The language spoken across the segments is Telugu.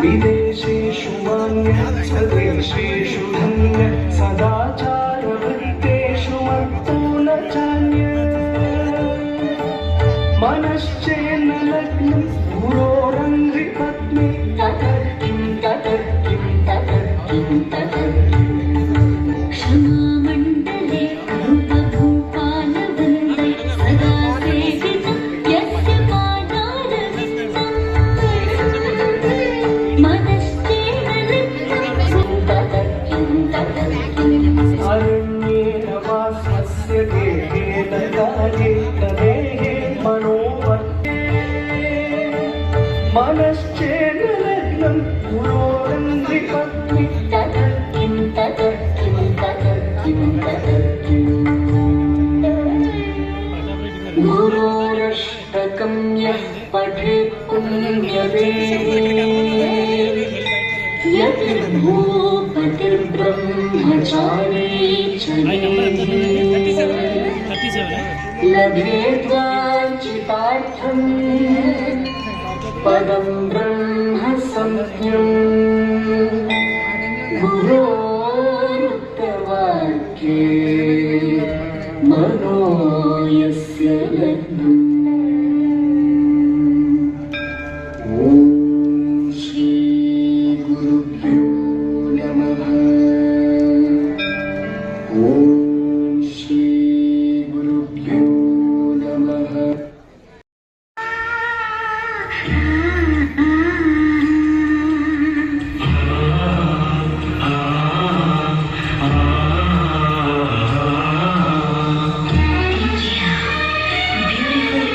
विदेशेषु मान्य स्वदेशेषु धन्य सदाचारवृत्तेषु मत्तो न चान्य मनश्चेन्न लग्नं गुरोरङ्घ्रिपत्नी ततः किं ततः किं ततः किं ततः क्षमामण्डले रूपभूपालवन्दे सदा सेवितं यस्य पादारविन्दम् मनश्चेन लिप्तं ततः किं ततः किम् अरण्येन वा स्वस्य देहेन काले तदेहे मनोवर्ते मनश्चेन लग्नं गुरोरङ्घ्रिपत्नी ततः किं ततः किं ततः किं ततः किम् गुरोरष्टकं यः पठेत् पुण्यवेदी यतिर्भूपतिर्ब्रह्मचारी च लभेद्वाञ्छितार्थं पदं ब्रह्म संज्ञं गुरोरुक्तवाक्ये मनो यस्य लग्नम्। Beautiful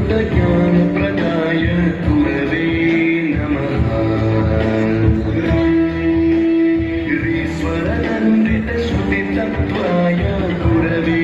ज्ञानप्रदाय गुरवे नमः ईश्वरनन्दितश्रुतितत्त्वाय गुरवे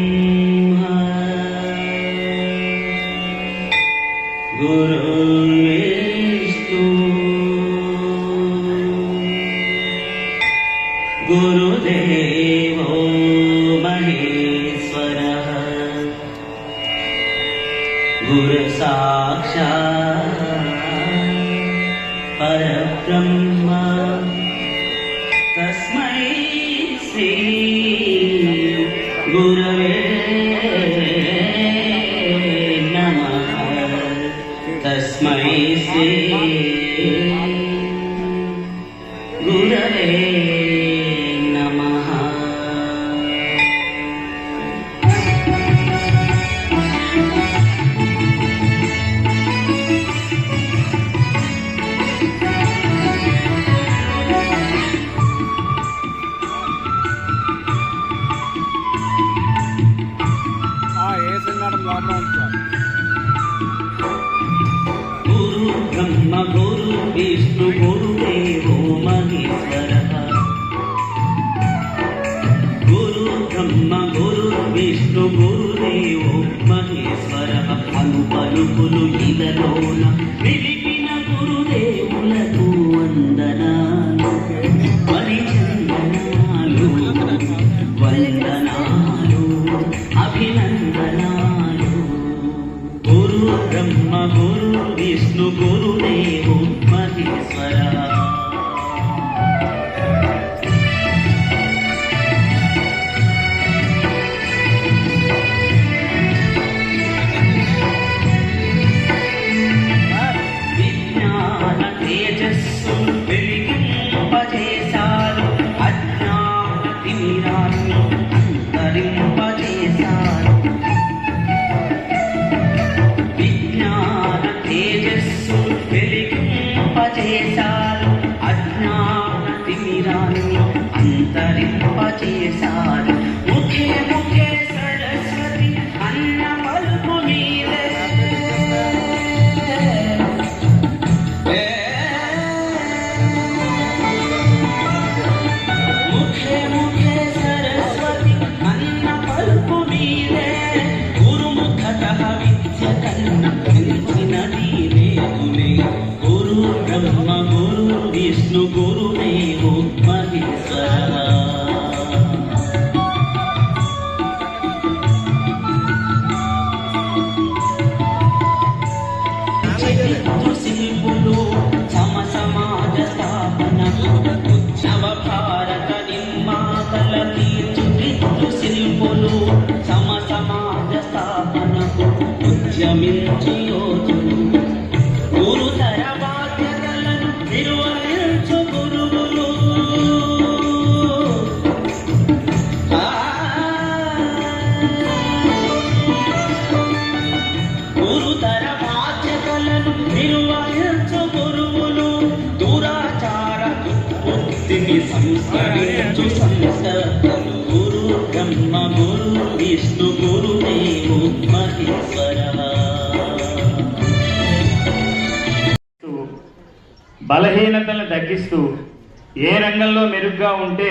गुरुर्ब्रह्मा गुरुर्विष्णु गुरुदेवो महेश्वरः गुरुसाक्षात् परब्रह्म तस्मै श्री गुरवे नमः तस्मै श्री गुरवे नमः गुरु ब्रह्म गुरु विष्णु गुरुदेवो महेश्वरः गुरु ब्रह्म गुरु विष्णु गुरुदेवो महेश्वरः अनुपలుకులు ఇదలోన వెలిగిన గురుదేవులకు వందనాలు పరిచందనాలు వందనాలు అభినందనాలు गुरु ब्रह्म गुरु विष्णु गुरुदेवो महेश्वरः विज्ञान तेजस्सु వెలిగింపజేశారు అజ్ఞాన తిమిరాన్ని అంతరింపజేశారు తేజస్సు వెలిగింపజేశారు అజ్ఞాన తిమిరాన్ని అంతరింపజేశారు ముఖే ముఖే సరస్వతి అన్న పలుకు మీరే ముఖే ముఖే సరస్వతి అన్న పలుకు మీరే గురుముఖత విద్య కన్నా गुरु ब्रह्म गुरु विष्णु गुरुदेवो महेश्वरः శిల్పులు సమ సమాజ స్థాపనకు నవ భారత నిర్మాతల తీర్చిదిద్దు శిల్పులు సమ సమాజ స్థాపనకు ఉద్యమించి యోధులు గురుతర బాధ్యతలను నిర్వహించు గురువులు గురుతర బాధ్యతలను నిర్వహించు గురువులు దురాచార దుర్బుద్ధిని సంస్కరించు సంస్థలు గురు బ్రహ్మ గురు విష్ణు గురుదేవో మహేశ్వరः బలహీనతలను తగ్గిస్తూ ఏ రంగంలో మెరుగ్గా ఉంటే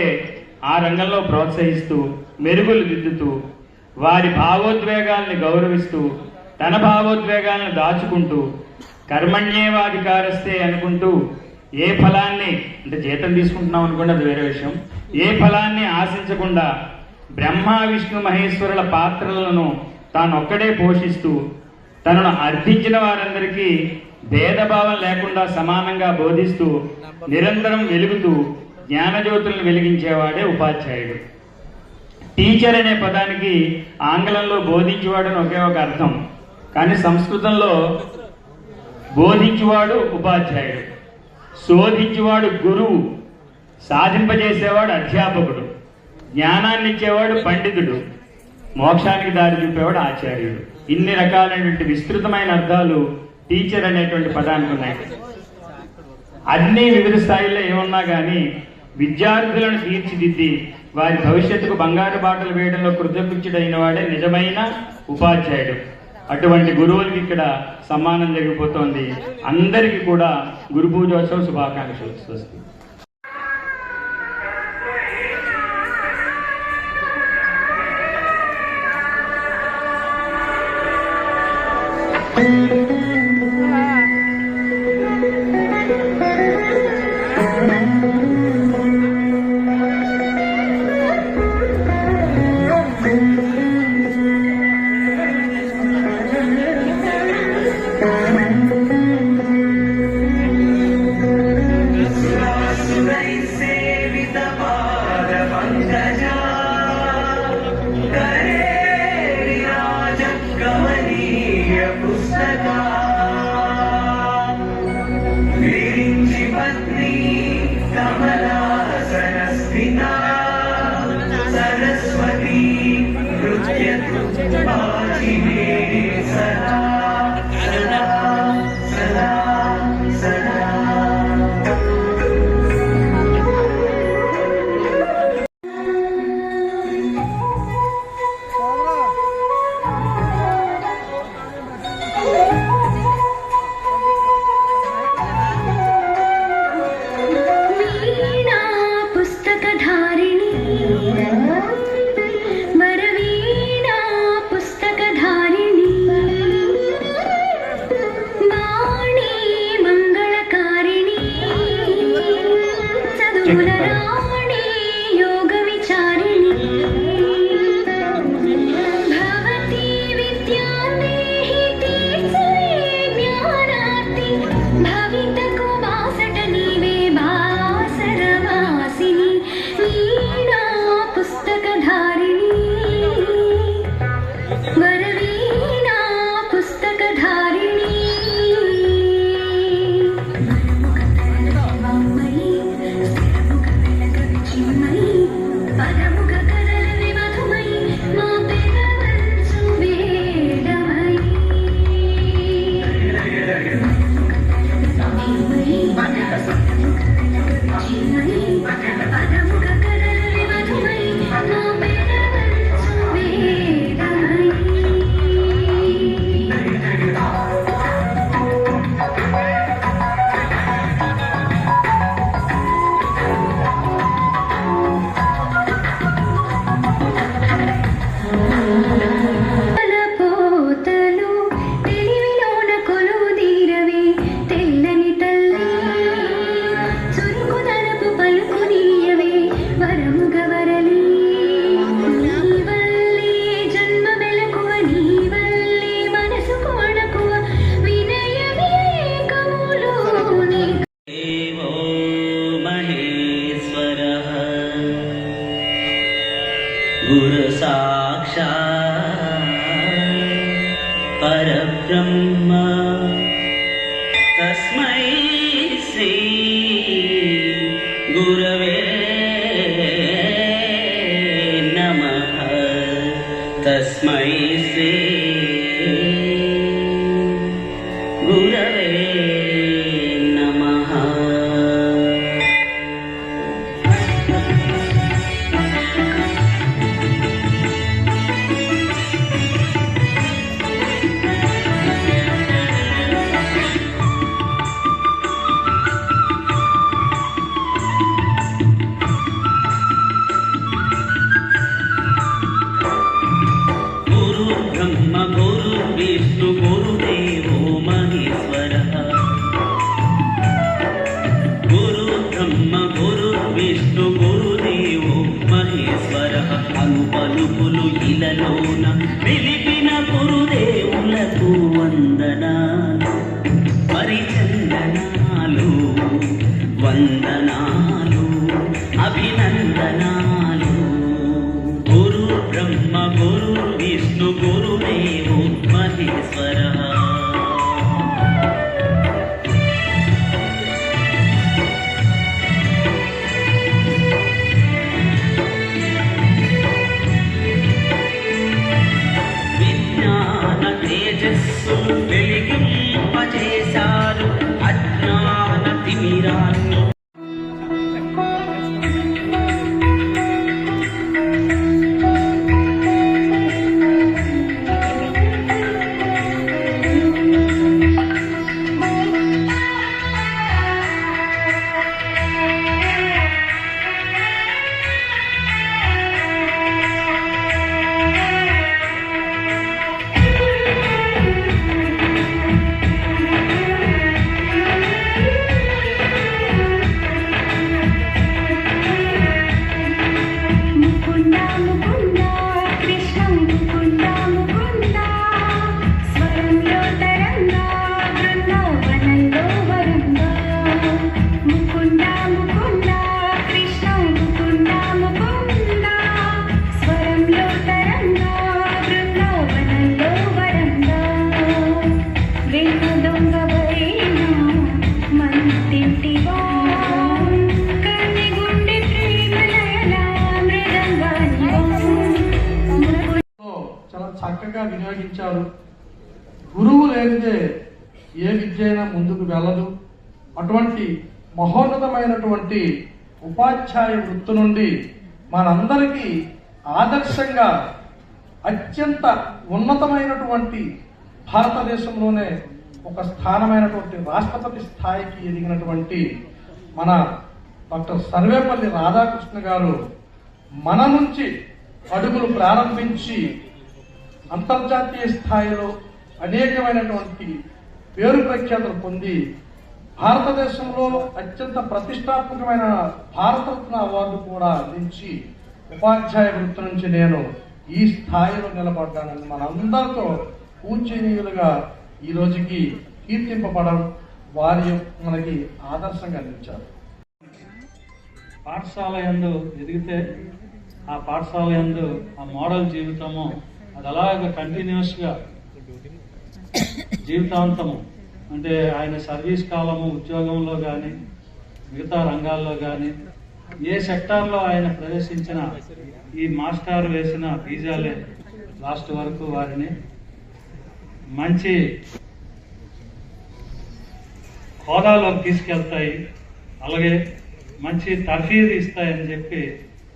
ఆ రంగంలో ప్రోత్సహిస్తూ మెరుగులు దిద్దుతూ వారి భావోద్వేగాల్ని గౌరవిస్తూ తన భావోద్వేగాలను దాచుకుంటూ కర్మణ్యేవాధికారస్తే అనుకుంటూ ఏ ఫలాన్ని అంటే జీతం తీసుకుంటున్నాం అనుకోండి అది వేరే విషయం ఏ ఫలాన్ని ఆశించకుండా బ్రహ్మ విష్ణు మహేశ్వరుల పాత్రలను తానొక్కడే పోషిస్తూ తనను అర్థించిన వారందరికీ భేదభావం లేకుండా సమానంగా బోధిస్తూ నిరంతరం వెలుగుతూ జ్ఞానజ్యోతులను వెలిగించేవాడే ఉపాధ్యాయుడు. టీచర్ అనే పదానికి ఆంగ్లంలో బోధించేవాడు అని ఒకే ఒక అర్థం, కానీ సంస్కృతంలో బోధించువాడు ఉపాధ్యాయుడు, శోధించువాడు గురువు, సాధింపజేసేవాడు అధ్యాపకుడు, జ్ఞానాన్ని ఇచ్చేవాడు పండితుడు, మోక్షానికి దారి చూపేవాడు ఆచార్యుడు. ఇన్ని రకాలైనటువంటి విస్తృతమైన అర్థాలు టీచర్ అనేటువంటి పదానికి ఉన్నాయి. అన్ని వివిధ స్థాయిల్లో ఏమన్నా కానీ విద్యార్థులను తీర్చిదిద్ది వారి భవిష్యత్తుకు బంగారు బాటలు వేయడంలో కృతజ్ఞుడైన వాడే నిజమైన ఉపాధ్యాయుడు. అటువంటి గురువులకి ఇక్కడ సన్మానం జరిగిపోతోంది. అందరికీ కూడా గురు పూజోత్సవ శుభాకాంక్షలు. స్వస్తి. गुरु साक्षात् परब्रह्म तस्मै श्री गुरवे नमः तस्मै श्री गुरवे नमः। ब्रह्म गुरु विष्णु गुरुदेवो महेश्वरः దిక్కులు ఇలలోన వెలిపిన గురుదేవులకు వందనాలు పరిచందనాలు వందనాలు అభినందనాలు. గురు బ్రహ్మ గురు విష్ణు గురుదేవో మహేశ్వర. విజ్ఞాన తేజస్సు వెలిగింపజేశారు అజ్ఞాన తిమిరాన్ని. చక్కగా వినియోగించారు. గురువు లేనిదే ఏ విద్య అయినా ముందుకు వెళ్ళదు. అటువంటి మహోన్నతమైనటువంటి ఉపాధ్యాయ వృత్తి నుండి మనందరికీ ఆదర్శంగా అత్యంత ఉన్నతమైనటువంటి భారతదేశంలోనే ఒక స్థానమైనటువంటి రాష్ట్రపతి స్థాయికి ఎదిగినటువంటి మన డాక్టర్ సర్వేపల్లి రాధాకృష్ణ గారు మన నుంచి అడుగులు ప్రారంభించి అంతర్జాతీయ స్థాయిలో అనేకమైనటువంటి పేరు ప్రఖ్యాతులు పొంది భారతదేశంలో అత్యంత ప్రతిష్టాత్మకమైన భారతరత్న అవార్డు కూడా అందించి ఉపాధ్యాయ వృత్తి నుంచి నేను ఈ స్థాయిలో నిలబడ్డానని మనందరితో పూజనీయులుగా ఈ రోజుకి కీర్తింపబడడం వారి మనకి ఆదర్శంగా అందించారు. పాఠశాల యందు ఎదిగితే ఆ పాఠశాల యందు ఆ మోడల్ జీవితము అది అలాగ కంటిన్యూస్గా జీవితాంతము అంటే ఆయన సర్వీస్ కాలము ఉద్యోగంలో కానీ మిగతా రంగాల్లో కానీ ఏ సెక్టార్లో ఆయన ప్రవేశించిన ఈ మాస్టర్ వేసిన బీజాలే లాస్ట్ వరకు వారిని మంచి హోదాలోకి తీసుకెళ్తాయి, అలాగే మంచి తర్ఫీదు ఇస్తాయని చెప్పి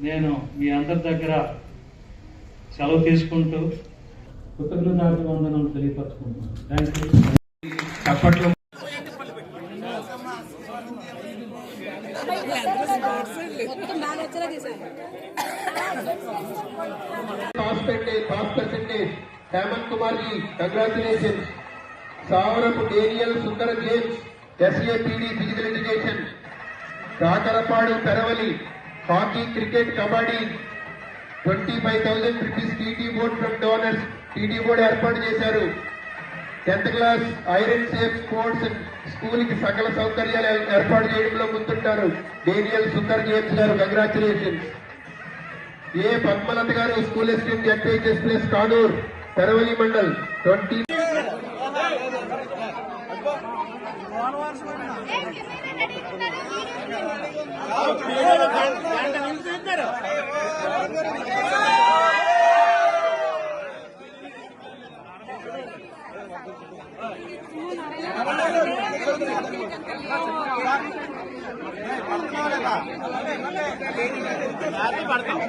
నేను మీ అందరి దగ్గర సెలవు తీసుకుంటూ కృతజ్ఞతాభివందనలు తెలియపరచుకుంటున్నాను. Thank you. అప్పట్లో pass percentage Hemant Kumar ji congratulation. Savarapu Daniel Sundar James SAPD physical education. Kakarapadu Peravali hockey cricket kabaddi 25,000 rupees TT board from donors. TT board ఏర్పాటు చేశారు. 10th class iron safe sports school కి సకల సౌకర్యాలు ఏర్పాటు చేయడంలో ముందుంటారు డేనియల్ సుందర్ జేమ్స్ గారు. కంగ్రాచులేషన్స్. ఏ పద్మలత గారు school assistant ZPHS plus Kanur Peravali mandal 20. పడతాం